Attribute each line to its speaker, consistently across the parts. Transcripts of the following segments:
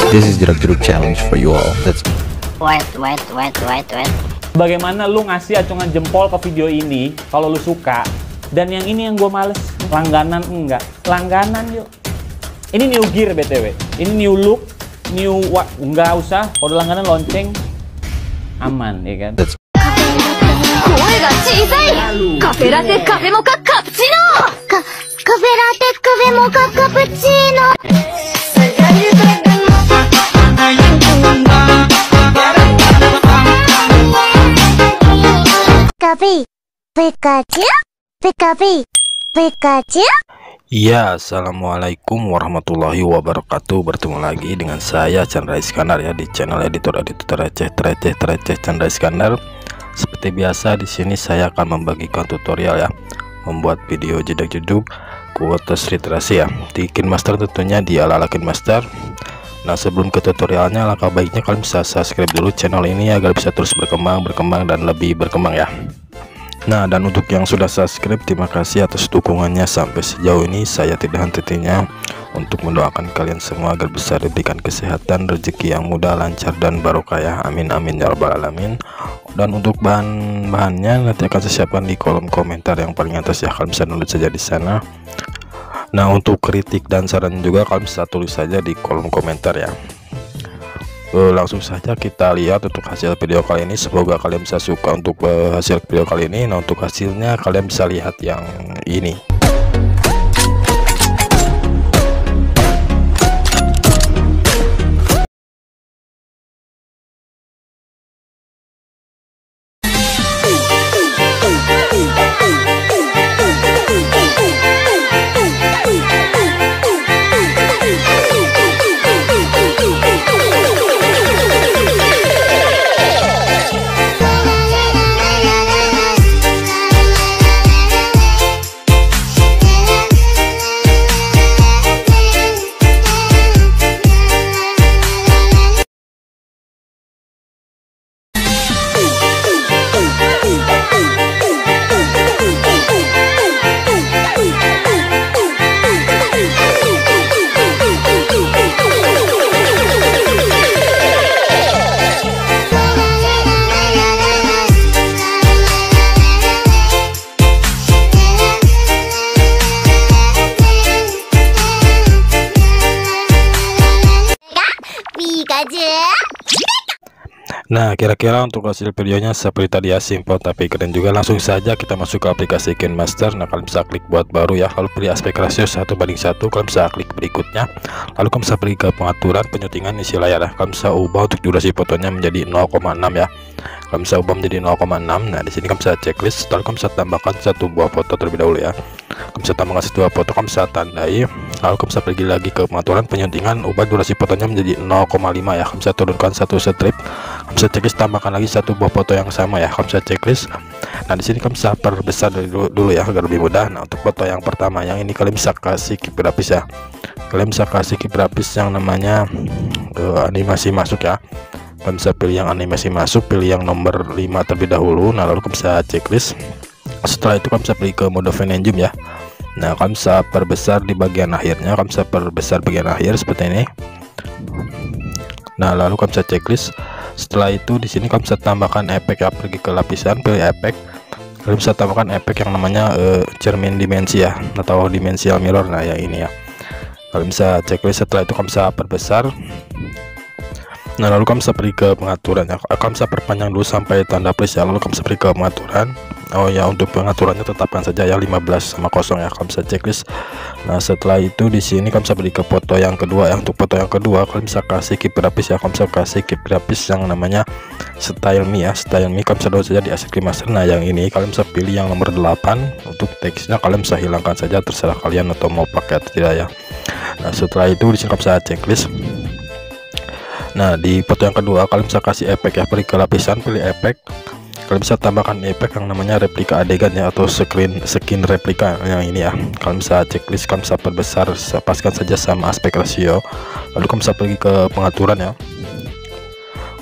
Speaker 1: This is jeruk-jeruk challenge for you all. Let's
Speaker 2: Wait.
Speaker 3: Bagaimana lu ngasih acungan jempol ke video ini kalau lu suka, dan yang ini yang gue males, langganan enggak, langganan yuk. Ini new gear BTW, ini new look, enggak usah, kalau udah langganan lonceng aman ya kan.
Speaker 4: Pikachu.
Speaker 5: Ya, assalamualaikum warahmatullahi wabarakatuh. Bertemu lagi dengan saya Chandra Iskandar ya di channel editor receh Chandra Iskandar. Seperti biasa di sini saya akan membagikan tutorial ya, membuat video jeduk-jeduk kuotas literasi ya di KineMaster, tentunya di ala-ala KineMaster. Nah, sebelum ke tutorialnya, langkah baiknya kalian bisa subscribe dulu channel ini agar bisa terus berkembang dan lebih berkembang ya. Nah, dan untuk yang sudah subscribe, terima kasih atas dukungannya sampai sejauh ini. Saya tidak henti-hentinya untuk mendoakan kalian semua agar bisa diberikan kesehatan, rezeki yang mudah, lancar, dan barokah ya. Amin amin ya rabbal alamin. Dan untuk bahan-bahannya nanti akan saya siapkan di kolom komentar yang paling atas ya. Kalian bisa download saja di sana. Nah, untuk kritik dan saran juga kalian bisa tulis saja di kolom komentar ya. Langsung saja kita lihat untuk hasil video kali ini. Semoga kalian bisa suka untuk hasil video kali ini. Nah, untuk hasilnya kalian bisa lihat yang ini. Nah, kira-kira untuk hasil videonya seperti tadi ya, simpel tapi keren juga. Langsung saja kita masuk ke aplikasi KineMaster. Nah, kalian bisa klik buat baru ya, lalu pilih aspek rasio 1:1. Kalian bisa klik berikutnya, lalu kalian bisa pergi ke pengaturan penyutingan isi layar ya. Kalian bisa ubah untuk durasi fotonya menjadi 0,6 ya. Kalian bisa ubah menjadi 0,6. Nah, di sini kalian bisa checklist, lalu kalian bisa tambahkan satu buah foto terlebih dahulu ya. Kalian bisa tambahkan satu buah foto, kalian bisa tandai, lalu kalian bisa pergi lagi ke pengaturan penyutingan, ubah durasi fotonya menjadi 0,5 ya. Kalian bisa turunkan satu strip, kalian bisa checklist, tambahkan lagi satu buah foto yang sama ya. Kalian bisa checklist. Nah, di sini kalian bisa perbesar dulu ya agar lebih mudah. Nah, untuk foto yang pertama yang ini kalian bisa kasih key grafis ya. Kalian bisa kasih key grafis yang namanya animasi masuk ya. Kalian bisa pilih yang animasi masuk, pilih yang nomor 5 terlebih dahulu. Nah, lalu kalian bisa checklist. Setelah itu kalian bisa pilih ke mode Fine Zoom ya. Nah, kalian bisa perbesar di bagian akhirnya, kalian bisa perbesar bagian akhir seperti ini. Nah, lalu kalian bisa checklist. Setelah itu di sini kalian bisa tambahkan efek ya, pergi ke lapisan, pilih efek. Kalian bisa tambahkan efek yang namanya cermin dimensi ya, atau dimensional mirror. Nah, yang ini ya. Kalian bisa checklist. Setelah itu kalian bisa perbesar. Nah, lalu kalian bisa pergi ke pengaturan ya. Kalian bisa perpanjang dulu sampai tanda plus ya. Lalu kalian bisa pergi ke pengaturan. Oh ya, untuk pengaturannya tetapkan saja ya 15:0 ya. Kalian bisa checklist. Nah, setelah itu di sini kalian bisa pergi ke foto yang kedua ya. Untuk foto yang kedua kalian bisa kasih key grafis ya. Kalian bisa kasih key grafis yang namanya Style Me ya. Style Me kalian bisa download saja di asset KineMaster. Nah, yang ini kalian bisa pilih yang nomor 8. Untuk teksnya kalian bisa hilangkan saja, terserah kalian atau mau pakai atau tidak ya. Nah, setelah itu di sini kalian bisa checklist. Nah, di foto yang kedua kalian bisa kasih efek ya, pergi ke lapisan, pilih efek. Kalian bisa tambahkan efek yang namanya replika adegan ya, atau skin replika yang ini ya. Kalian bisa checklist, kalian bisa perbesar, paskan saja sama aspek rasio. Lalu kalian bisa pergi ke pengaturan ya.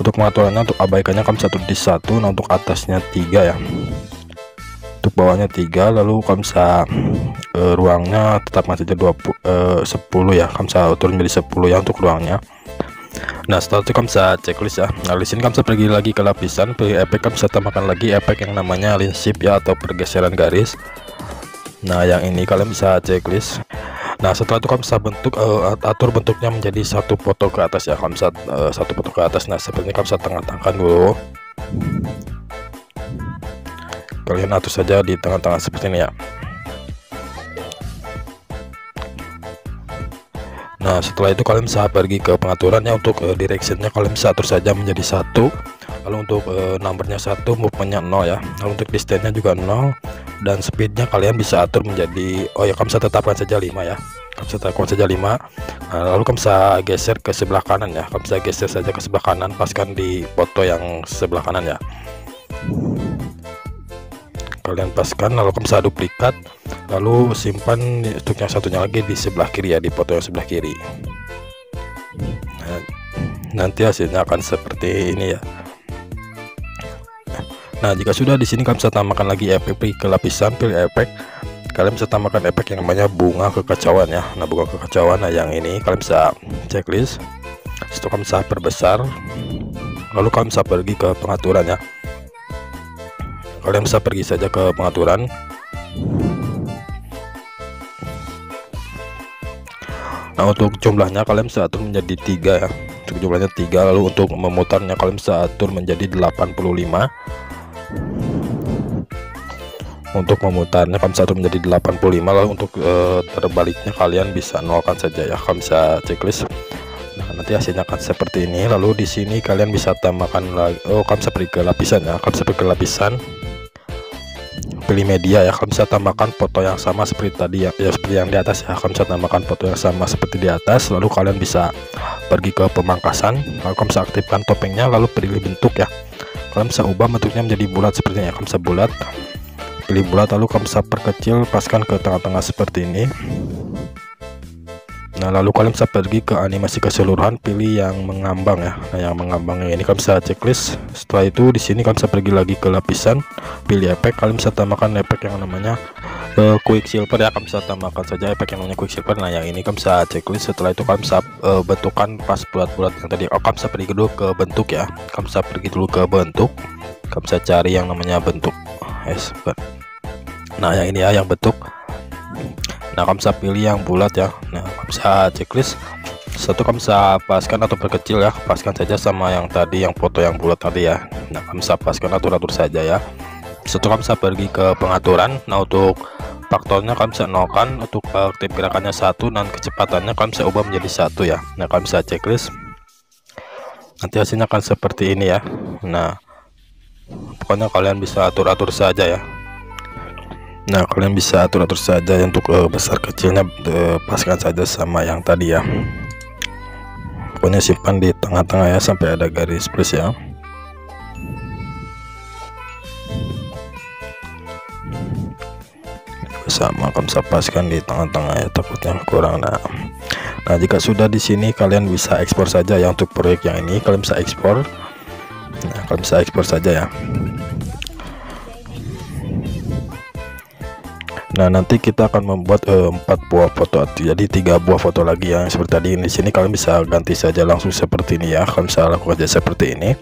Speaker 5: Untuk pengaturannya, untuk abaikannya kalian bisa tulis di 1. Nah, untuk atasnya 3 ya, untuk bawahnya 3. Lalu kalian bisa ruangnya tetapkan saja 10 ya. Kalian bisa turun menjadi 10 ya untuk ruangnya. Nah setelah itu kalian bisa checklist ya. Nah di sini kalian bisa pergi lagi ke lapisan, pilih efek, kalian bisa tambahkan lagi efek yang namanya line shift ya, atau pergeseran garis. Nah yang ini kalian bisa checklist. Nah setelah itu kalian bisa atur bentuknya menjadi satu foto ke atas ya. Kalian bisa satu foto ke atas. Nah seperti ini kalian bisa tengah-tengahkan dulu. Kalian atur saja di tengah-tengah seperti ini ya. Nah setelah itu kalian bisa pergi ke pengaturannya. Untuk directionnya kalian bisa atur saja menjadi 1. Lalu untuk numbernya 1, movementnya 0 ya. Lalu untuk distance-nya juga 0, dan speednya kalian bisa atur menjadi, oh ya kalian bisa tetapkan saja 5 ya. Kalian bisa tetapkan saja 5. Nah, lalu kalian bisa geser ke sebelah kanan ya. Kalian bisa geser saja ke sebelah kanan, paskan di foto yang sebelah kanan ya. Kalian paskan, lalu kalian bisa duplikat, lalu simpan untuk yang satunya lagi di sebelah kiri ya, di foto yang sebelah kiri. Nah, nanti hasilnya akan seperti ini ya. Nah jika sudah, di sini kalian bisa tambahkan lagi efek, ke lapisan, pilih efek, kalian bisa tambahkan efek yang namanya bunga kekacauan ya. Nah bunga kekacauan, nah yang ini kalian bisa checklist. Setelah kalian bisa perbesar, lalu kalian bisa pergi ke pengaturan ya. Kalian bisa pergi saja ke pengaturan. Nah untuk jumlahnya kalian bisa atur menjadi 3 ya. Untuk jumlahnya 3, lalu untuk memutarnya kalian bisa atur menjadi 85. Untuk memutarnya kalian bisa atur menjadi 85, lalu untuk terbaliknya kalian bisa nolkan saja ya. Kalian bisa checklist. Nah nanti hasilnya akan seperti ini. Lalu di sini kalian bisa tambahkan lagi, kalian bisa pergi ke lapisan ya. Kalian bisa pergi ke lapisan, pilih media ya. Kalian bisa tambahkan foto yang sama seperti tadi ya, seperti yang di atas ya. Kalian bisa tambahkan foto yang sama seperti di atas. Lalu kalian bisa pergi ke pemangkasan, lalu kalian bisa aktifkan topengnya, lalu pilih bentuk ya. Kalian bisa ubah bentuknya menjadi bulat seperti ini ya. Kalian bisa bulat, pilih bulat, lalu kalian bisa perkecil, paskan ke tengah-tengah seperti ini. Nah lalu kalian bisa pergi ke animasi keseluruhan, pilih yang mengambang ya. Nah yang mengambangnya ini kalian bisa checklist. Setelah itu di sini kalian bisa pergi lagi ke lapisan, pilih efek, kalian bisa tambahkan efek yang namanya Quicksilver ya. Kalian bisa tambahkan saja efek yang namanya Quicksilver. Nah yang ini kalian bisa checklist. Setelah itu kalian bisa bentukan pas bulat-bulat yang tadi. Kalian bisa pergi dulu ke bentuk ya. Kalian bisa pergi dulu ke bentuk, kalian bisa cari yang namanya bentuk. Nah yang ini ya, yang bentuk. Nah kalian bisa pilih yang bulat ya. Nah kalian bisa checklist. Satu kalian bisa paskan atau perkecil ya. Paskan saja sama yang tadi, yang foto yang bulat tadi ya. Nah kalian bisa paskan, atur-atur saja ya. Satu kalian bisa pergi ke pengaturan. Nah untuk faktornya kalian bisa nolkan. Untuk aktif gerakannya 1, dan kecepatannya kalian bisa ubah menjadi 1 ya. Nah kalian bisa checklist. Nanti hasilnya akan seperti ini ya. Nah pokoknya kalian bisa atur-atur saja ya. Nah kalian bisa atur-atur saja untuk besar kecilnya, paskan saja sama yang tadi ya. Pokoknya simpan di tengah-tengah ya, sampai ada garis plus ya. Sama kalian bisa paskan di tengah-tengah ya, takutnya kurang. Nah jika sudah, di sini kalian bisa ekspor saja ya. Untuk proyek yang ini kalian bisa ekspor. Nah kalian bisa ekspor saja ya. Nah nanti kita akan membuat 4 buah foto, jadi 3 buah foto lagi yang seperti tadi. Di sini kalian bisa ganti saja langsung seperti ini ya. Kalian bisa lakukan saja seperti ini.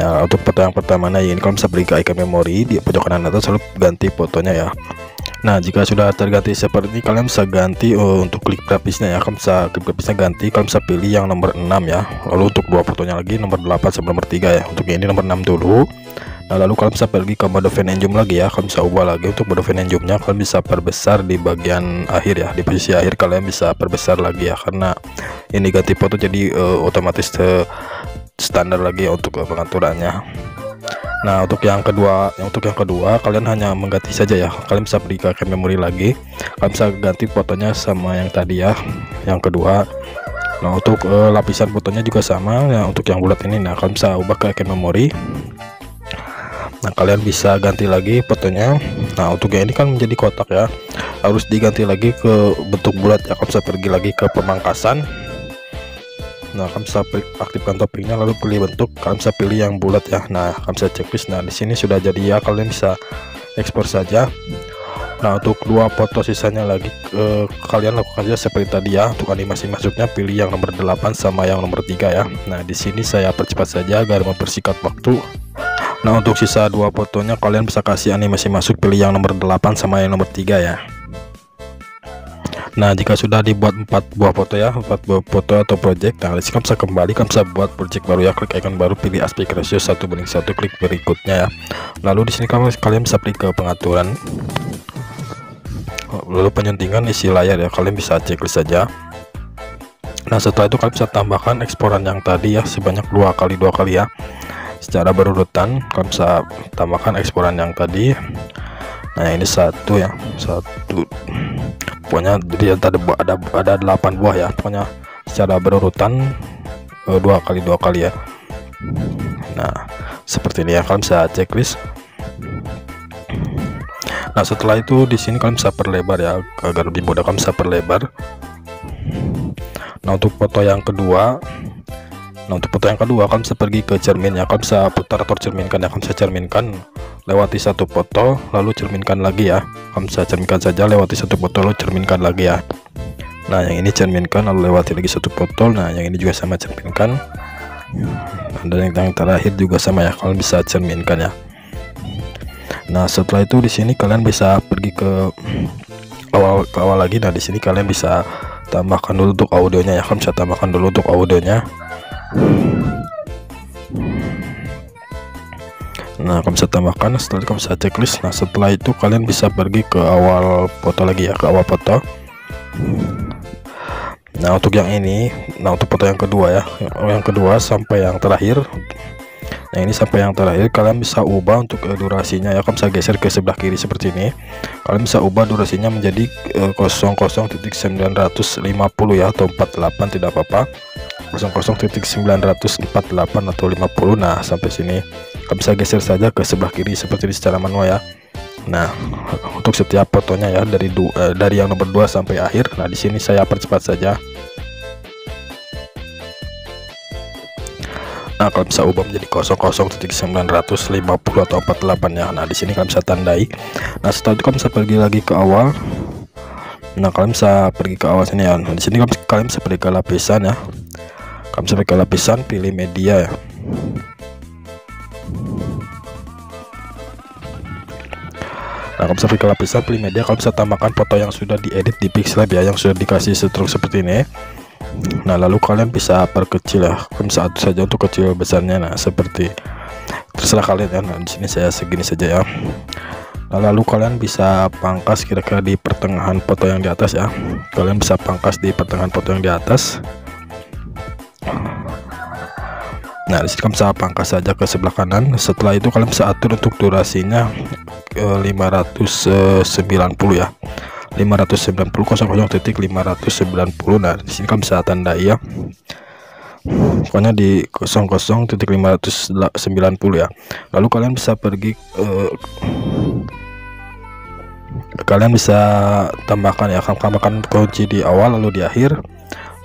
Speaker 5: Nah untuk foto yang pertama, nah ini kalian bisa beri ke icon memori di pojok kanan atas, lalu ganti fotonya ya. Nah jika sudah terganti seperti ini, kalian bisa ganti untuk klik grafisnya ya. Kalian bisa klik grafisnya ganti, kalian bisa pilih yang nomor 6 ya. Lalu untuk 2 fotonya lagi, nomor 8 sama nomor 3 ya. Untuk ini nomor 6 dulu. Nah lalu kalian bisa pergi ke mode fan and zoom lagi ya. Kalian bisa ubah lagi. Untuk mode fan and zoom nya kalian bisa perbesar di bagian akhir ya, di posisi akhir kalian bisa perbesar lagi ya, karena ini ganti foto, jadi otomatis standar lagi ya untuk pengaturannya. Nah untuk yang kedua, kalian hanya mengganti saja ya. Kalian bisa pergi ke memori lagi, kalian bisa ganti fotonya sama yang tadi ya, yang kedua. Nah untuk lapisan fotonya juga sama ya. Untuk yang bulat ini, nah kalian bisa ubah ke memori. Nah kalian bisa ganti lagi fotonya. Nah untuk yang ini kan menjadi kotak ya, harus diganti lagi ke bentuk bulat ya. Kalian bisa pergi lagi ke pemangkasan. Nah kalian bisa aktifkan topengnya, lalu pilih bentuk, kalian bisa pilih yang bulat ya. Nah kalian bisa checklist. Nah di sini sudah jadi ya, kalian bisa ekspor saja. Nah, untuk dua foto sisanya lagi kalian lakukan saja seperti tadi ya. Untuk animasi masuknya pilih yang nomor 8 sama yang nomor 3 ya. Nah, di sini saya percepat saja agar mempersingkat waktu. Nah, untuk sisa dua fotonya kalian bisa kasih animasi masuk pilih yang nomor 8 sama yang nomor 3 ya. Nah, jika sudah dibuat 4 buah foto ya, 4 buah foto atau project, nah disini kamu bisa kembali, kamu bisa buat project baru ya, klik icon baru, pilih aspect ratio 1:1, klik berikutnya ya. Lalu di sini kalian bisa pilih ke pengaturan, lalu penyuntingan isi layar ya, kalian bisa checklist saja. Nah, setelah itu kalian bisa tambahkan eksporan yang tadi ya, sebanyak 2 kali ya, secara berurutan. Kalian bisa tambahkan eksporan yang tadi. Nah, ini satu ya, satu, pokoknya jadi ada 8 buah ya, pokoknya secara berurutan 2 kali ya. Nah, seperti ini ya, kalian bisa checklist. Nah, setelah itu di sini kalian bisa perlebar ya, agar lebih mudah kalian bisa perlebar. Nah, untuk foto yang kedua, kalian bisa pergi ke cermin ya, kalian bisa putar atau cerminkan ya, kalian bisa cerminkan lewati satu foto lalu cerminkan lagi ya, kalian bisa cerminkan saja lewati satu foto lalu cerminkan lagi ya. Nah, yang ini cerminkan lalu lewati lagi satu foto. Nah, yang ini juga sama cerminkan, dan yang terakhir juga sama ya, kalian bisa cerminkan ya. Nah, setelah itu di sini kalian bisa pergi ke awal lagi. Nah, di sini kalian bisa tambahkan dulu untuk audionya ya, kalian bisa tambahkan dulu untuk audionya. Nah, kamu bisa tambahkan, setelah itu kamu bisa checklist. Nah, setelah itu kalian bisa pergi ke awal foto lagi ya, ke awal foto. Nah, untuk yang ini, untuk foto yang kedua ya, yang kedua sampai yang terakhir. Nah, ini sampai yang terakhir kalian bisa ubah untuk durasinya ya, kamu bisa geser ke sebelah kiri seperti ini. Kalian bisa ubah durasinya menjadi 00.950 ya, atau 48 tidak apa-apa, 00.948 atau 50. Nah, sampai sini kalian bisa geser saja ke sebelah kiri seperti ini secara manual ya. Nah, untuk setiap fotonya ya, dari yang nomor 2 sampai akhir. Nah, di sini saya percepat saja. Nah, kalian bisa ubah menjadi 00.950 atau 48 ya. Nah, di sini kalian bisa tandai. Nah, setelah itu kalian bisa pergi lagi ke awal. Nah, kalian bisa pergi ke awal sini ya. Nah, di sini kalian bisa pergi ke lapisan ya. Kalian bisa pergi ke lapisan, pilih media ya. Nah, kalian bisa pergi ke lapisan, pilih media. Kalian bisa tambahkan foto yang sudah diedit di Pixlab ya, yang sudah dikasih stroke seperti ini. Nah, lalu kalian bisa perkecil ya, kalian bisa atur saja untuk kecil besarnya. Nah, seperti terserah kalian ya. Nah, di sini saya segini saja ya. Nah, lalu kalian bisa pangkas kira-kira di pertengahan foto yang di atas ya. Kalian bisa pangkas di pertengahan foto yang di atas. Nah, di sini kalian bisa pangkas saja ke sebelah kanan. Setelah itu kalian bisa atur untuk durasinya 590 ya. 590.00.590. Nah, di sini kalian bisa tandai ya, pokoknya di 00.590 ya. Lalu kalian bisa pergi kalian bisa tambahkan ya, tambahkan kunci di awal lalu di akhir.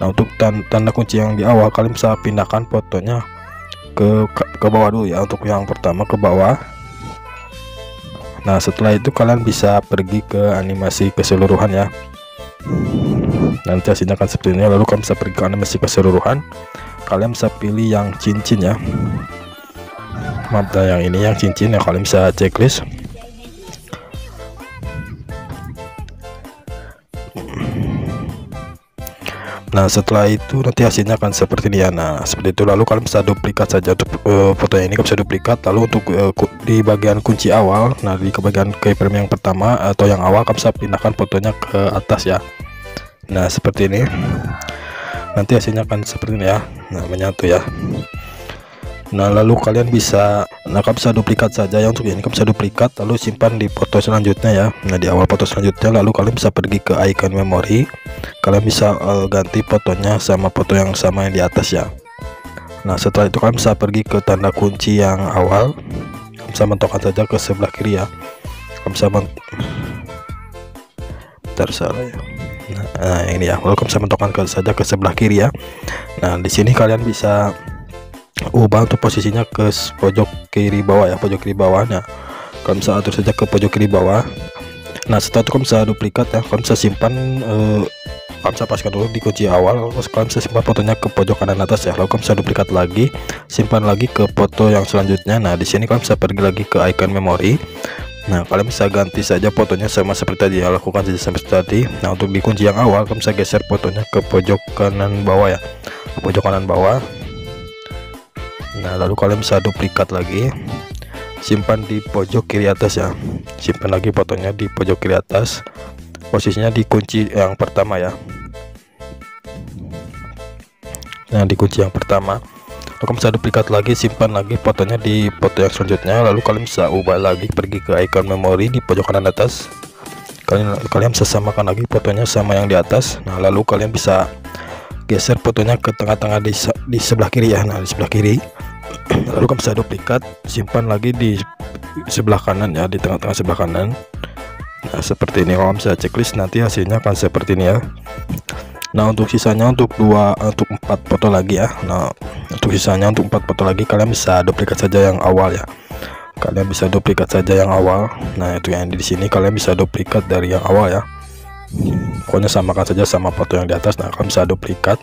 Speaker 5: Nah, untuk tanda kunci yang di awal kalian bisa pindahkan fotonya ke bawah dulu ya, untuk yang pertama ke bawah. Nah, setelah itu kalian bisa pergi ke animasi keseluruhan ya. Nanti hasilnya akan seperti ini. Lalu kalian bisa pergi ke animasi keseluruhan. Kalian bisa pilih yang cincin ya. Maaf, yang ini yang cincin ya, kalian bisa checklist. Nah, setelah itu nanti hasilnya akan seperti ini ya. Nah, seperti itu. Lalu kalian bisa duplikat saja untuk foto ini, kalian bisa duplikat. Lalu untuk di bagian kunci awal, nah di bagian keyframe yang pertama atau yang awal, kalian bisa pindahkan fotonya ke atas ya. Nah, seperti ini. Nanti hasilnya akan seperti ini ya. Nah, menyatu ya. Nah, lalu kalian bisa, kalian bisa duplikat saja ya. Untuk ini kalian bisa duplikat lalu simpan di foto selanjutnya ya. Nah, di awal foto selanjutnya, lalu kalian bisa pergi ke icon memori. Kalian bisa ganti fotonya sama foto yang sama yang di atas ya. Nah, setelah itu kalian bisa pergi ke tanda kunci yang awal. Kalian bisa mentokkan saja ke sebelah kiri ya. Kalian bisa salah ya. Nah, ini ya. Lalu kalian bisa mentokkan saja ke sebelah kiri ya. Nah, di sini kalian bisa ubah untuk posisinya ke pojok kiri bawah ya, pojok kiri bawahnya. Kalian bisa atur saja ke pojok kiri bawah. Nah setelah itu kalian bisa duplikat ya, kalian bisa simpan, kalian bisa paskan dulu di kunci awal, terus kalian bisa simpan fotonya ke pojok kanan atas ya, lalu kalian bisa duplikat lagi, simpan lagi ke foto yang selanjutnya. Nah di sini kalian bisa pergi lagi ke icon memori. Nah kalian bisa ganti saja fotonya sama seperti tadi ya, lakukan saja seperti tadi. Nah untuk di kunci yang awal kalian bisa geser fotonya ke pojok kanan bawah ya, ke pojok kanan bawah. Nah lalu kalian bisa duplikat lagi, simpan di pojok kiri atas ya, simpan lagi fotonya di pojok kiri atas, posisinya di kunci yang pertama ya. Nah di kunci yang pertama kalian bisa duplikat lagi, simpan lagi fotonya di foto yang selanjutnya, lalu kalian bisa ubah lagi, pergi ke icon memori di pojok kanan atas, kalian bisa samakan lagi fotonya sama yang di atas. Nah lalu kalian bisa geser fotonya ke tengah-tengah di sebelah kiri ya. Nah di sebelah kiri lalu kalian bisa duplikat, simpan lagi di sebelah kanan ya, di tengah-tengah sebelah kanan. Nah seperti ini. Kalau bisa checklist nanti hasilnya akan seperti ini ya. Nah untuk sisanya untuk 4 foto lagi ya. Nah untuk sisanya untuk 4 foto lagi kalian bisa duplikat saja yang awal ya, kalian bisa duplikat saja yang awal. Nah itu yang di sini kalian bisa duplikat dari yang awal ya, pokoknya samakan saja sama foto yang di atas. Nah kalian bisa duplikat,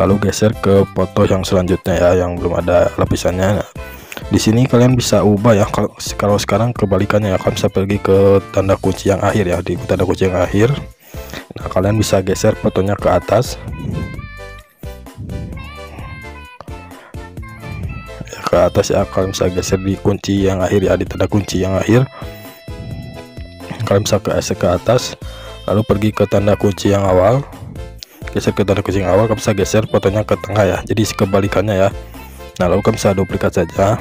Speaker 5: lalu geser ke foto yang selanjutnya ya, yang belum ada lapisannya. Nah, di sini kalian bisa ubah ya, kalau sekarang kebalikannya ya, kalian bisa pergi ke tanda kunci yang akhir ya, di tanda kunci yang akhir. Nah kalian bisa geser fotonya ke atas ya, ke atas ya, kalian bisa geser di kunci yang akhir ya, di tanda kunci yang akhir. Kalian bisa geser ke atas, lalu pergi ke tanda kunci yang awal, geser ke tanda kunci yang awal, kalian bisa geser fotonya ke tengah ya, jadi kebalikannya ya. Nah lalu kalian bisa duplikat saja,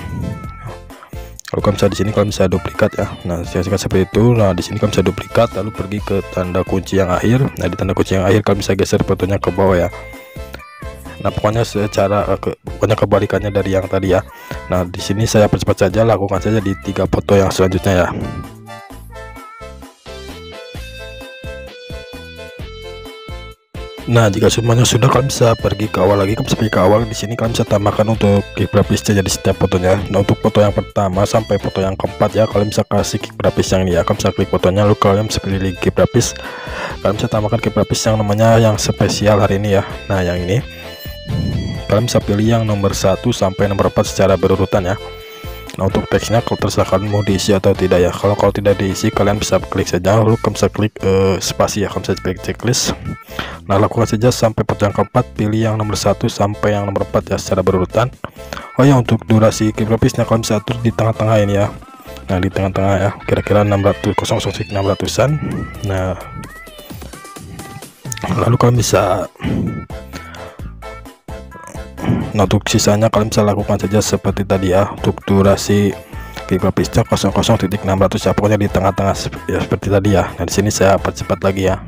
Speaker 5: lalu kalian bisa di sini kalian bisa duplikat ya. Nah seperti itu. Nah di sini kalian bisa duplikat, lalu pergi ke tanda kunci yang akhir. Nah di tanda kunci yang akhir kalian bisa geser fotonya ke bawah ya. Nah pokoknya pokoknya kebalikannya dari yang tadi ya. Nah di sini saya percepat saja, lakukan saja di 3 foto yang selanjutnya ya. Nah jika semuanya sudah, kalian bisa pergi ke awal lagi, kalian bisa pergi ke awal. Di sini kalian bisa tambahkan untuk kick grafisnya jadi setiap fotonya. Nah untuk foto yang pertama sampai foto yang keempat ya, kalian bisa kasih kick grafis yang ini ya, kalian bisa klik fotonya, lalu kalian bisa pilih kick grafis. Kalian bisa tambahkan kick grafis yang namanya yang spesial hari ini ya. Nah yang ini kalian bisa pilih yang nomor 1 sampai nomor 4 secara berurutan ya. Nah untuk teksnya kalau terserah kalian mau diisi atau tidak ya. Kalau tidak diisi kalian bisa klik saja, lalu kalian bisa klik spasi ya, kalian bisa klik checklist. Nah lakukan saja sampai foto yang keempat, pilih yang nomor 1 sampai yang nomor 4 ya secara berurutan. Oh ya untuk durasi kick grafisnya kalian bisa atur di tengah-tengah ini ya. Nah di tengah-tengah ya, kira-kira 600-600-an. Nah lalu kalian bisa, nah untuk sisanya kalian bisa lakukan saja seperti tadi ya. Untuk durasi kick grafisnya 00.600 ya, pokoknya di tengah-tengah ya seperti tadi ya. Nah di sini saya percepat lagi ya.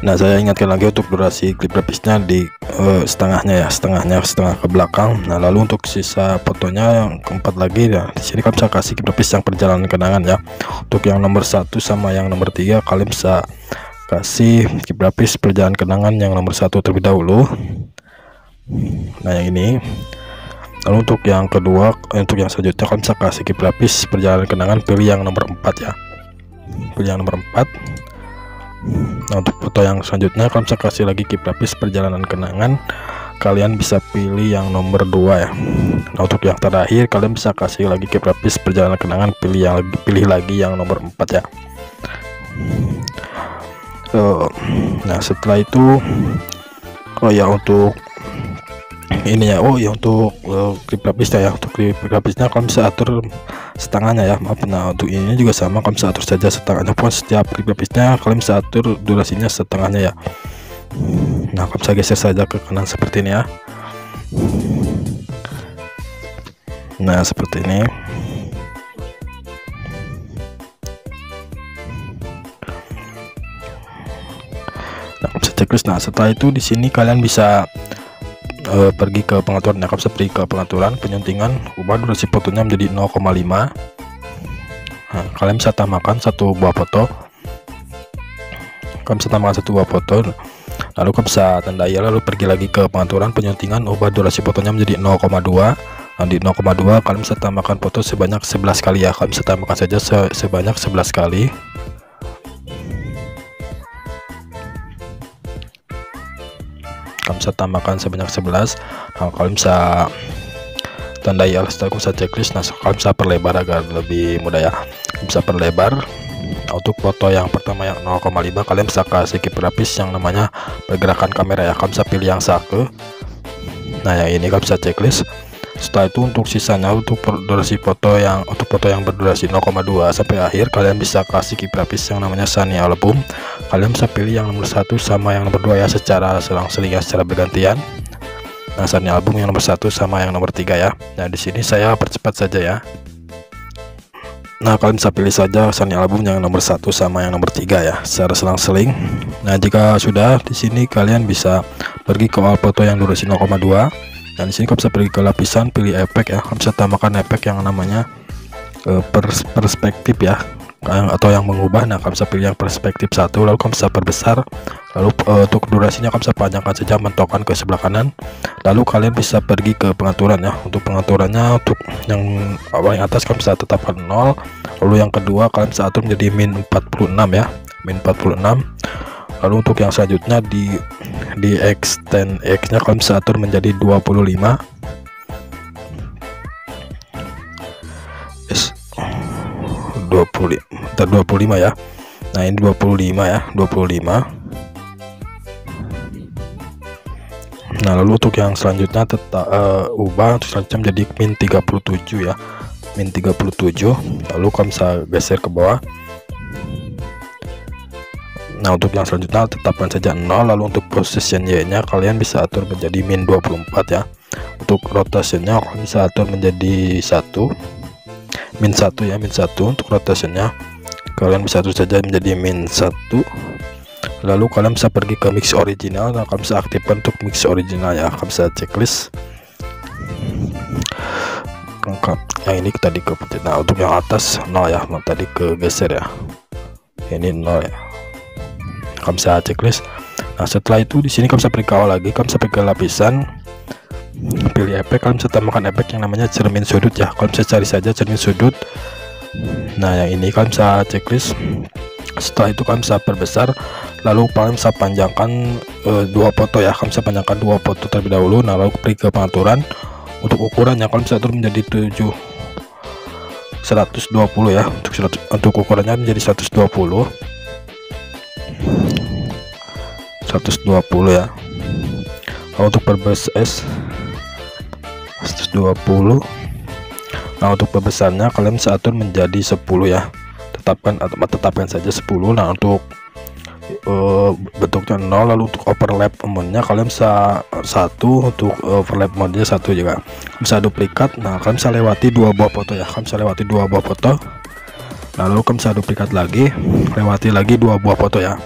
Speaker 5: Nah saya ingatkan lagi untuk durasi klip grafisnya di setengahnya ya, setengah ke belakang. Nah lalu untuk sisa fotonya yang keempat lagi ya, di sini kalian bisa kasih klip grafis yang perjalanan kenangan ya. Untuk yang nomor 1 sama yang nomor 3 kalian bisa kasih klip grafis perjalanan kenangan yang nomor 1 terlebih dahulu. Nah yang ini. Lalu untuk yang kedua, untuk yang selanjutnya kalian bisa kasih klip grafis perjalanan kenangan, pilih yang nomor 4 ya, pilih yang nomor 4. Nah untuk foto yang selanjutnya kalian bisa kasih lagi klip grafis perjalanan kenangan, kalian bisa pilih yang nomor 2 ya. Nah untuk yang terakhir kalian bisa kasih lagi klip grafis perjalanan kenangan, pilih lagi yang nomor 4 ya. Nah setelah itu untuk ini ya, untuk klip grafisnya ya, untuk klip grafisnya kalian bisa atur setengahnya ya, maaf. Nah untuk ini juga sama, kalian bisa atur saja setengahnya, pun setiap klip grafisnya kalian bisa atur durasinya setengahnya ya. Nah kalian bisa geser saja ke kanan seperti ini ya. Nah seperti ini. Nah kalian bisa checklist. Nah setelah itu di sini kalian bisa pergi ke pengaturan ya, kalian bisa pergi ke pengaturan penyuntingan, ubah durasi fotonya menjadi 0,5. Nah, kalian bisa tambahkan 1 buah foto, lalu kalian bisa tandai ya, lalu pergi lagi ke pengaturan penyuntingan, ubah durasi fotonya menjadi 0,2. Nah, di 0,2 kalian bisa tambahkan foto sebanyak 11 kali ya. Kalian bisa tambahkan saja sebanyak 11 kali. Kalian bisa tambahkan sebanyak 11. Nah, kalian bisa tandai alas, kalian bisa checklist. Nah, kalian bisa perlebar agar lebih mudah ya. Kalian bisa perlebar. Nah, untuk foto yang pertama yang 0,5 kalian bisa kasih key lapis yang namanya pergerakan kamera ya. Kalian bisa pilih yang sake. Nah, yang ini kalian bisa checklist. Setelah itu untuk sisanya untuk durasi foto yang berdurasi 0,2 sampai akhir kalian bisa kasih key lapis yang namanya Sunny Album. Kalian bisa pilih yang nomor 1 sama yang nomor 2 ya, secara selang-seling ya, secara bergantian. Nah, Sunny Album yang nomor 1 sama yang nomor 3 ya. Nah, di sini saya percepat saja ya. Nah, kalian bisa pilih saja Sunny Album yang nomor 1 sama yang nomor 3 ya, secara selang-seling. Nah, jika sudah di sini kalian bisa pergi ke awal foto yang durasi 0,2. Dan di sini kalian bisa pergi ke lapisan, pilih efek ya. Kalian bisa tambahkan efek yang namanya perspektif ya, atau yang mengubah. Nah, kalian bisa pilih yang perspektif 1, lalu kalian bisa perbesar. Lalu untuk durasinya kalian bisa panjangkan saja, mentokan ke sebelah kanan. Lalu kalian bisa pergi ke pengaturan ya. Untuk pengaturannya, untuk yang paling atas kalian bisa tetapkan 0. Lalu yang kedua kalian bisa atur menjadi min 46 ya, min 46. Lalu untuk yang selanjutnya di extend X nya kalian bisa atur menjadi 25. Yes. 25 ya. Nah, ini 25 ya, 25. Nah, lalu untuk yang selanjutnya tetap ubah untuk selanjutnya menjadi min 37 ya, min 37. Lalu kalian bisa geser ke bawah. Nah, untuk yang selanjutnya tetapkan saja 0. Lalu untuk position Y nya kalian bisa atur menjadi min 24 ya. Untuk rotationnya kalian bisa atur menjadi 1, min 1 ya, min 1. Untuk rotationnya kalian bisa atur saja menjadi min 1. Lalu kalian bisa pergi ke mix original. Nah, kalian bisa aktifkan untuk mix original ya. Kalian bisa checklist. Yang ini tadi ke pencet. Nah, untuk yang atas 0 ya, tadi ke geser ya, ini 0 ya. Kalian bisa checklist. Nah, setelah itu di sini kalian bisa pergi ke awal lagi, kalian bisa pergi ke lapisan, pilih efek. Kalian bisa tambahkan efek yang namanya cermin sudut ya. Kalian bisa cari saja cermin sudut. Nah, yang ini kalian bisa checklist. Setelah itu kalian bisa perbesar, lalu kalian bisa panjangkan 2 foto ya. Kalian bisa panjangkan 2 foto terlebih dahulu. Nah, lalu pergi ke pengaturan. Untuk ukurannya kalian bisa atur menjadi 120 ya. Untuk ukurannya menjadi 120 ya. Nah, untuk perbesar 120. Nah, untuk perbesarnya kalian bisa atur menjadi 10 ya. Tetapkan saja 10. Nah, untuk bentuknya 0. Lalu untuk overlap mode-nya kalian bisa 1. Untuk overlap mode-nya 1 juga. Bisa duplikat. Nah, kalian bisa lewati 2 buah foto ya. Kalian bisa lewati 2 buah foto. Lalu kalian bisa duplikat lagi, lewati lagi 2 buah foto ya.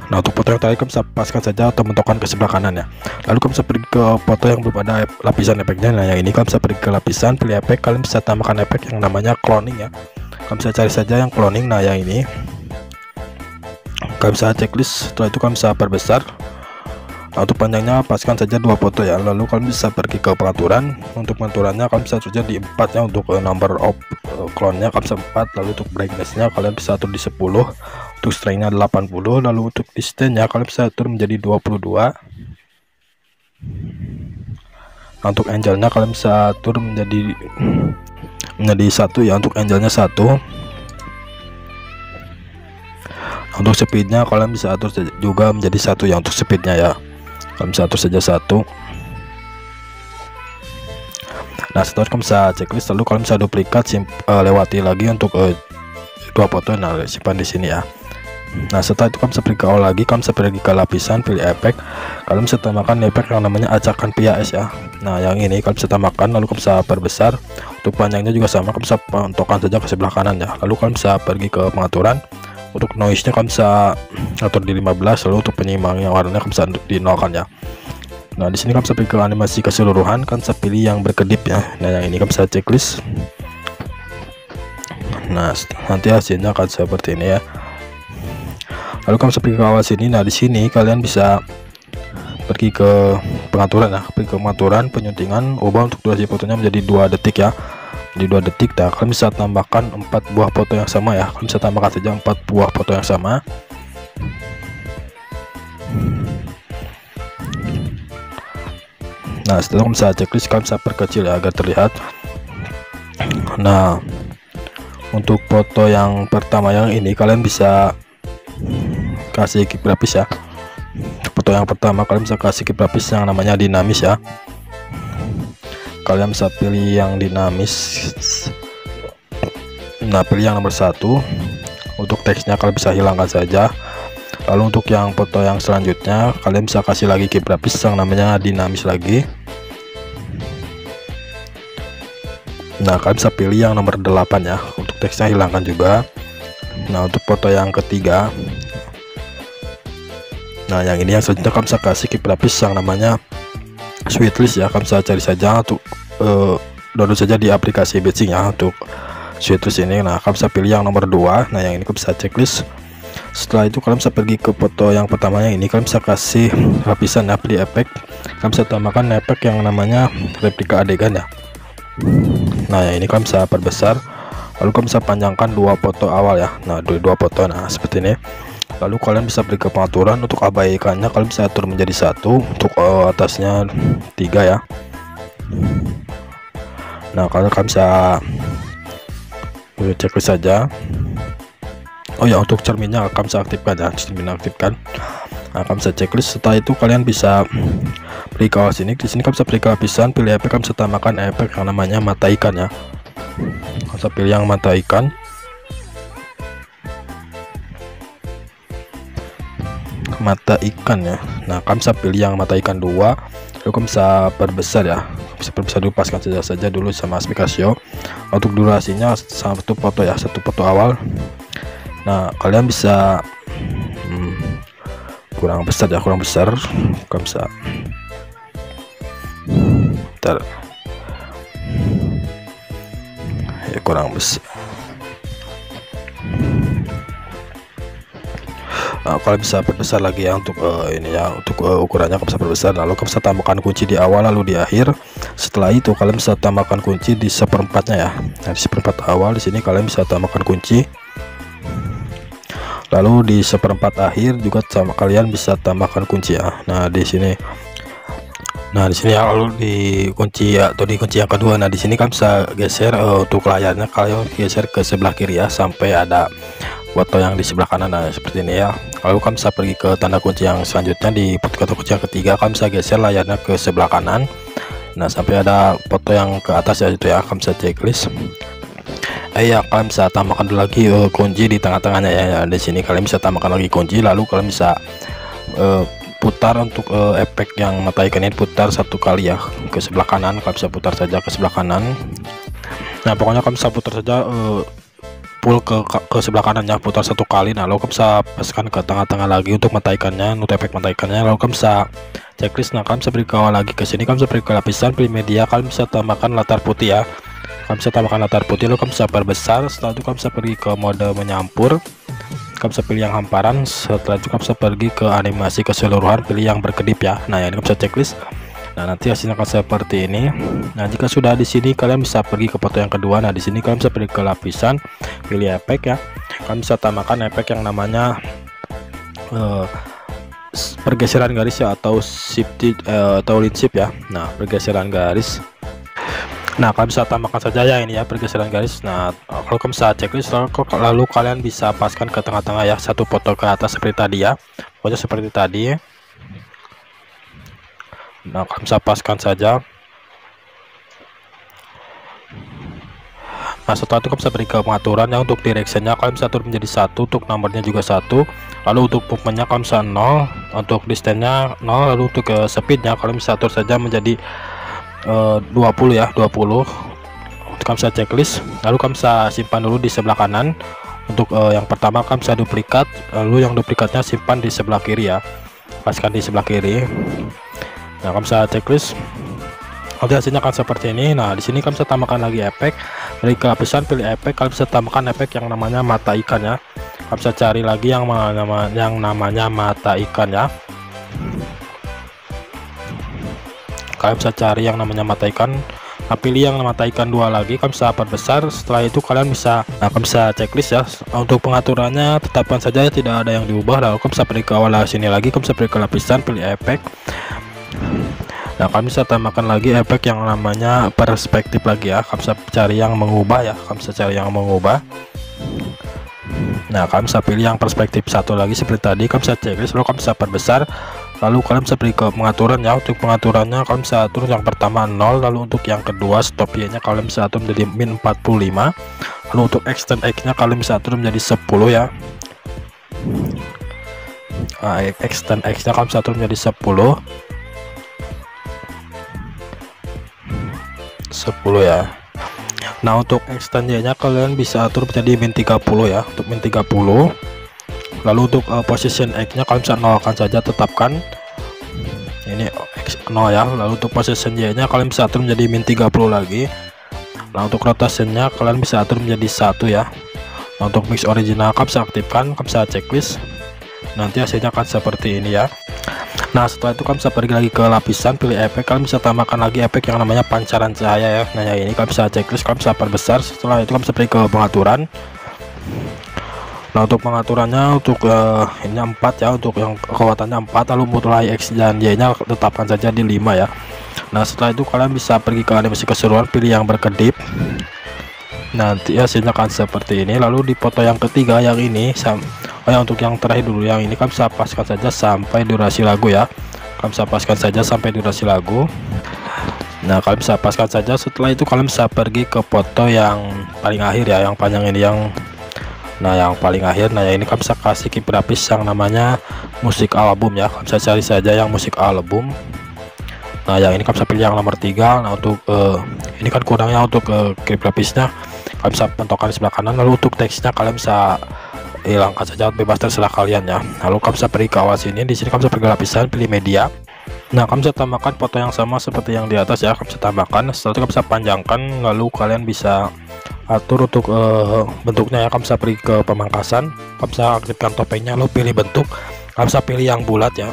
Speaker 5: Nah, untuk foto yang tadi kalian bisa paskan saja atau mentokkan ke sebelah kanan ya. Lalu kalian bisa pergi ke foto yang belum ada lapisan efeknya. Nah, yang ini kalian bisa pergi ke lapisan, pilih efek. Kalian bisa tambahkan efek yang namanya cloning ya. Kalian bisa cari saja yang cloning. Nah, yang ini kalian bisa checklist. Setelah itu kalian bisa perbesar. Nah, untuk panjangnya paskan saja 2 foto ya. Lalu kalian bisa pergi ke pengaturan. Untuk pengaturannya kalian bisa saja di 4 ya. Untuk number of clone-nya kalian bisa 4. Lalu untuk brightness-nya kalian bisa atur di 10. Untuk strength-nya 80. Lalu untuk distance-nya kalian bisa atur menjadi 22. Nah, untuk angle-nya kalian bisa atur menjadi 1 ya. Untuk angle-nya 1. Untuk speed-nya kalian bisa atur juga menjadi 1 ya. Untuk speed-nya ya, kalian bisa atur saja 1. Nah, setelah kalian bisa checklist, lalu kalian bisa duplikat, lewati lagi untuk 2 foto. Nah, simpan di sini ya. Nah, setelah itu kalian bisa pergi ke awal lagi, kalian bisa pergi ke lapisan, pilih efek. Kalian bisa tambahkan efek yang namanya acakan PAS ya. Nah, yang ini kalian bisa tambahkan, lalu kalian bisa perbesar. Untuk panjangnya juga sama, kalian bisa pentokkan saja ke sebelah kanan ya. Lalu kalian bisa pergi ke pengaturan. Untuk noise-nya kalian bisa atur di 15. Lalu untuk penyimbang yang warnanya kalian bisa di 0 kan ya. Nah, di sini kalian bisa pergi ke animasi keseluruhan, kalian bisa pilih yang berkedip ya. Nah, yang ini kalian bisa checklist. Nah, nanti hasilnya akan seperti ini ya. Lalu kalian bisa pergi ke awal sini. Nah, di sini kalian bisa pergi ke pengaturan ya, pergi ke pengaturan penyuntingan, ubah untuk durasi fotonya menjadi 2 detik ya, jadi 2 detik. Nah, kalian bisa tambahkan 4 buah foto yang sama ya, kalian bisa tambahkan saja 4 buah foto yang sama. Nah, setelah kalian bisa checklist, kalian bisa perkecil ya agar terlihat. Nah, untuk foto yang pertama yang ini kalian bisa kasih kip grafis ya. Foto yang pertama kalian bisa kasih kip grafis yang namanya dinamis ya. Kalian bisa pilih yang dinamis. Nah, pilih yang nomor 1. Untuk teksnya kalian bisa hilangkan saja. Lalu untuk yang foto yang selanjutnya kalian bisa kasih lagi kip grafis yang namanya dinamis lagi. Nah, kalian bisa pilih yang nomor 8 ya. Untuk teksnya hilangkan juga. Nah, untuk foto yang ketiga, nah yang ini yang selanjutnya kalian bisa kasih kip grafis yang namanya sweetlist ya. Kalian bisa cari saja untuk download saja di aplikasi Batching ya untuk sweetlist ini. Nah, kalian bisa pilih yang nomor 2. Nah, yang ini kalian bisa checklist. Setelah itu kalian bisa pergi ke foto yang pertamanya ini, kalian bisa kasih lapisan ya, pilih efek. Kalian bisa tambahkan efek yang namanya replika adegan ya. Nah, yang ini kalian bisa perbesar, lalu kalian bisa panjangkan 2 foto awal ya. Nah, 2 foto, nah seperti ini. Lalu kalian bisa pergi ke pengaturan, untuk abaikannya kalian bisa atur menjadi 1, untuk atasnya 3 ya. Nah, kalian bisa checklist saja. Oh ya, untuk cerminnya kalian bisa aktifkan ya, cermin aktifkan. Nah, kalian bisa checklist. Setelah itu kalian bisa pergi ke sini. Di sini kalian bisa pergi ke lapisan, pilih efek, kalian bisa tambahkan efek yang namanya mata ikan ya. Kalian bisa pilih yang mata ikan. Mata ikan ya. Nah, kalian bisa pilih yang mata ikan 2. Lalu kalian bisa perbesar ya. Bisa perbesar dulu, paskan saja dulu sama aspek ratio. Untuk durasinya 1 foto ya, 1 foto awal. Nah, kalian bisa kurang besar ya, kurang besar. Kalian bisa ya, kurang besar. Nah, kalian bisa perbesar lagi ya untuk ini ya, untuk ukurannya kalian bisa perbesar. Lalu kalian bisa tambahkan kunci di awal lalu di akhir. Setelah itu kalian bisa tambahkan kunci di seperempatnya ya. Nah, di seperempat awal di sini kalian bisa tambahkan kunci. Lalu di seperempat akhir juga sama kalian bisa tambahkan kunci ya. Nah, di sini. Nah, di sini ya, lalu di kunci ya, atau di kunci yang kedua. Nah, di sini kalian bisa geser untuk layarnya, kalian geser ke sebelah kiri ya sampai ada foto yang di sebelah kanan. Nah, seperti ini ya. Lalu kalian bisa pergi ke tanda kunci yang selanjutnya, di kata kunci yang ketiga kalian bisa geser layarnya ke sebelah kanan. Nah, sampai ada foto yang ke atas ya, itu ya, kalian bisa checklist. Ya, kalian bisa tambahkan dulu lagi kunci di tengah-tengahnya ya. Di sini kalian bisa tambahkan lagi kunci, lalu kalian bisa putar untuk efek yang mata ikan ini, putar 1 kali ya ke sebelah kanan. Kalian bisa putar saja ke sebelah kanan. Nah, pokoknya kalian bisa putar saja full ke sebelah kanan ya, putar 1 kali. Nah, lalu kalian bisa paskan ke tengah-tengah lagi untuk mata ikannya, untuk efek mata ikannya. Lalu kalian bisa checklist. Nah, kalian bisa beri ke awal lagi ke sini, kalian bisa beri ke lapisan, pilih media, kalian bisa tambahkan latar putih ya. Kalian bisa tambahkan latar putih, lalu kalian bisa perbesar. Setelah itu kalian bisa pergi ke mode menyampur, kalian bisa pilih yang hamparan. Setelah itu kalian bisa pergi ke animasi keseluruhan, pilih yang berkedip ya. Nah, ini kalian bisa checklist. Nah, nanti hasilnya akan seperti ini. Nah, jika sudah di sini kalian bisa pergi ke foto yang kedua. Nah, di sini kalian bisa pergi ke lapisan, pilih efek ya. Kalian bisa tambahkan efek yang namanya pergeseran garis ya, atau shift atau line shift ya. Nah, pergeseran garis. Nah, kalian bisa tambahkan saja ya ini ya, pergeseran garis. Nah, kalau kalian bisa checklist, lalu kalian bisa paskan ke tengah-tengah ya, 1 foto ke atas seperti tadi ya, pokoknya seperti tadi. Nah, kalian bisa paskan saja. Nah, setelah itu kalian bisa beri ke pengaturan ya. Untuk directionnya kalian bisa atur menjadi 1, untuk nomornya juga 1. Lalu untuk movementnya kalian bisa 0, untuk distance-nya 0. Lalu untuk speednya kalian bisa atur saja menjadi 20 ya, 20. Kalian bisa checklist, lalu kalian bisa simpan dulu di sebelah kanan. Untuk yang pertama kalian bisa duplikat, lalu yang duplikatnya simpan di sebelah kiri ya, paskan di sebelah kiri. Nah, kalian bisa checklist, nanti hasilnya akan seperti ini. Nah, di sini kalian bisa tambahkan lagi efek, dari ke lapisan pilih efek, kalian bisa tambahkan efek yang namanya mata ikan ya. Kalian bisa cari lagi yang namanya mata ikan ya. kalian bisa cari yang namanya mataikan. Nah, pilih yang mataikan 2 lagi, kalian bisa perbesar. Setelah itu kalian bisa checklist ya. Untuk pengaturannya tetapkan saja tidak ada yang diubah. Lalu kalian bisa pergi ke awal sini lagi, kalian bisa pergi ke lapisan, pilih efek. Nah, kalian bisa tambahkan lagi efek yang namanya perspektif lagi ya. Kalian bisa cari yang mengubah ya, kalian bisa cari yang mengubah. Nah, kalian bisa pilih yang perspektif satu lagi seperti tadi, kalian bisa checklist, lalu kalian bisa perbesar. Lalu kalian bisa pergi ke pengaturan ya. Untuk pengaturannya kalian bisa atur yang pertama 0, lalu untuk yang kedua stop Y nya kalian bisa atur menjadi min 45, lalu untuk extend X nya kalian bisa atur menjadi 10 ya. Nah, extend X nya kalian bisa atur menjadi 10 ya. Nah, untuk extend Y nya kalian bisa atur menjadi min 30 ya, untuk min 30. Lalu untuk position X nya kalian bisa nolkan saja, tetapkan ini X 0 ya. Lalu untuk position Y nya kalian bisa atur menjadi min 30 lagi. Nah, untuk rotationnya kalian bisa atur menjadi 1 ya. Nah, untuk mix original kalian bisa aktifkan, kalian bisa checklist, nanti hasilnya akan seperti ini ya. Nah, setelah itu kalian bisa pergi lagi ke lapisan, pilih efek, kalian bisa tambahkan lagi efek yang namanya pancaran cahaya ya. Nah, ini kalian bisa checklist, kalian bisa perbesar. Setelah itu kalian bisa pergi ke pengaturan. Nah, untuk pengaturannya untuk ini 4 ya, untuk yang kekuatannya 4, lalu mulai X dan Y nya tetapkan saja di 5 ya. Nah, setelah itu kalian bisa pergi ke animasi keseluruhan, pilih yang berkedip, nanti hasilnya akan seperti ini. Lalu di foto yang ketiga yang ini untuk yang terakhir dulu, yang ini kalian bisa paskan saja sampai durasi lagu ya. Kalian bisa paskan saja sampai durasi lagu. Nah, kalian bisa paskan saja. Setelah itu kalian bisa pergi ke foto yang paling akhir ya, yang panjang ini, yang paling akhir. Nah, ini kalian bisa kasih key grafis yang namanya musik album ya. Kalian bisa cari saja yang musik album. Nah, yang ini kalian bisa pilih yang nomor 3. Nah, untuk ini kan kurangnya untuk key grafisnya kalian bisa pentokkan di sebelah kanan. Lalu untuk teksnya kalian bisa hilangkan saja, bebas terserah kalian ya. Lalu kalian bisa pergi ke awal sini, di sini kalian bisa pergi ke lapisan, pilih media. Nah, kalian bisa tambahkan foto yang sama seperti yang di atas ya, kalian bisa tambahkan. Setelah itu kalian bisa panjangkan, lalu kalian bisa atur untuk bentuknya ya. Kalian bisa pergi ke pemangkasan, kalian bisa aktifkan topengnya, lalu pilih bentuk, kalian bisa pilih yang bulat ya.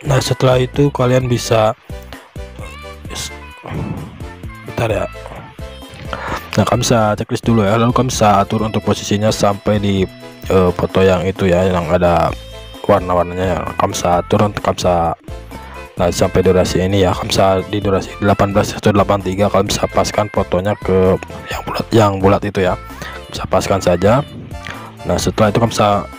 Speaker 5: Nah, setelah itu kalian bisa bentar ya. Nah, kalian bisa checklist dulu ya, lalu kalian bisa atur untuk posisinya sampai di foto yang itu ya, yang ada warna-warnanya ya. Kalian bisa atur untuk sampai durasi ini ya. Kalian bisa di durasi 18:83 kalian bisa paskan fotonya ke yang bulat itu ya, bisa paskan saja. Nah, setelah itu kalian bisa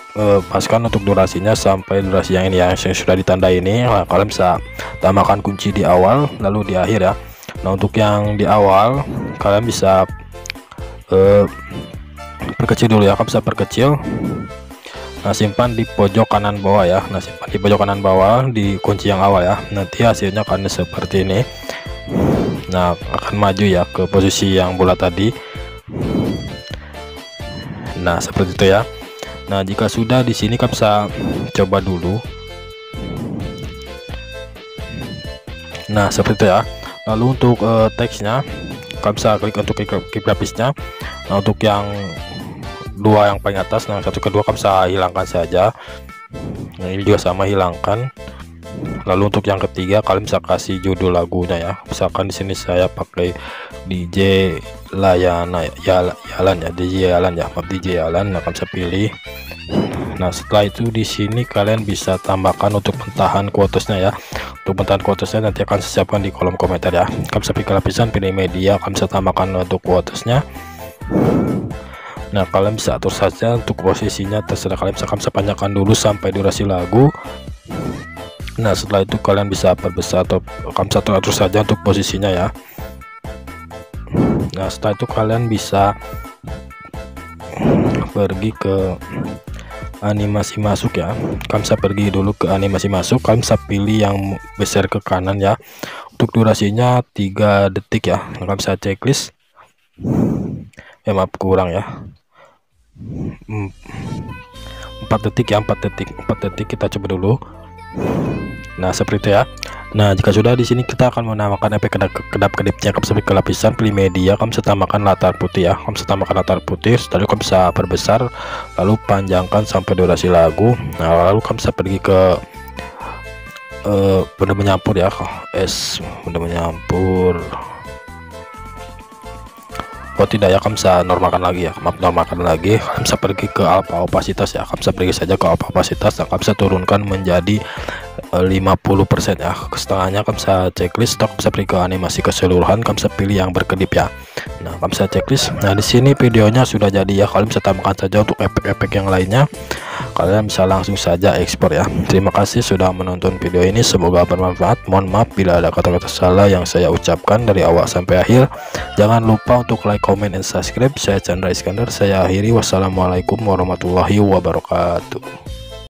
Speaker 5: paskan untuk durasinya sampai durasi yang ini ya, yang sudah ditandai ini. Nah, kalian bisa tambahkan kunci di awal lalu di akhir ya. Nah, untuk yang di awal kalian bisa perkecil dulu ya, kalian bisa perkecil. Nah, simpan di pojok kanan bawah ya. Nah, simpan di pojok kanan bawah di kunci yang awal ya. Nanti hasilnya akan seperti ini. Nah, akan maju ya ke posisi yang bulat tadi. Nah, seperti itu ya. Nah, jika sudah di sini kalian bisa coba dulu. Nah, seperti itu ya. Lalu untuk teksnya kalian bisa klik untuk key grafisnya. Nah, untuk yang dua yang paling atas, nah satu kedua kalian bisa hilangkan saja. Nah, ini juga sama, hilangkan. Lalu untuk yang ketiga kalian bisa kasih judul lagunya ya. Misalkan di sini saya pakai DJ Yalan ya, DJ Yalan ya, DJ Yalan. Nah, kalian bisa pilih. Nah, setelah itu di sini kalian bisa tambahkan untuk pentahan quotesnya ya. Untuk pentahan quotesnya nanti akan saya siapkan di kolom komentar ya. Kalian bisa pilih lapisan, pilih media, kalian bisa tambahkan untuk quotesnya. Nah, kalian bisa atur saja untuk posisinya, terserah kalian bisa panjangkan dulu sampai durasi lagu. Nah, setelah itu kalian bisa perbesar atau kalian bisa atur saja untuk posisinya ya. Nah, setelah itu kalian bisa pergi ke animasi masuk ya. Kalian bisa pergi dulu ke animasi masuk, kalian bisa pilih yang besar ke kanan ya. Untuk durasinya 3 detik ya. Kalian bisa checklist. Maaf, kurang ya. 4 detik ya, 4 detik kita coba dulu. Nah, seperti itu ya. Nah, jika sudah di sini kita akan menambahkan efek kedap-kedipnya. Kalian bisa ke lapisan, pilih media, kalian bisa tambahkan latar putih ya. Kalian bisa tambahkan latar putih, setelah itu kalian bisa perbesar, lalu panjangkan sampai durasi lagu. Nah, lalu kalian bisa pergi ke benda menyampur ya, es benda menyampur. Oh tidak ya, kamu bisa normalkan lagi ya, maaf, normalkan lagi. Kamu bisa pergi ke alpha opasitas ya, kamu bisa pergi saja ke alpha opasitas dan kamu bisa turunkan menjadi 50% ya, setengahnya. Kamu bisa checklist, kamu bisa pergi ke animasi keseluruhan, kamu bisa pilih yang berkedip ya. Nah, kamu bisa checklist. Nah, di sini videonya sudah jadi ya, kalian bisa tambahkan saja untuk efek-efek yang lainnya. Kalian bisa langsung saja ekspor ya. Terima kasih sudah menonton video ini, semoga bermanfaat. Mohon maaf bila ada kata-kata salah yang saya ucapkan dari awal sampai akhir. Jangan lupa untuk like, comment, and subscribe. Saya Chandra Iskandar, saya akhiri. Wassalamualaikum warahmatullahi wabarakatuh.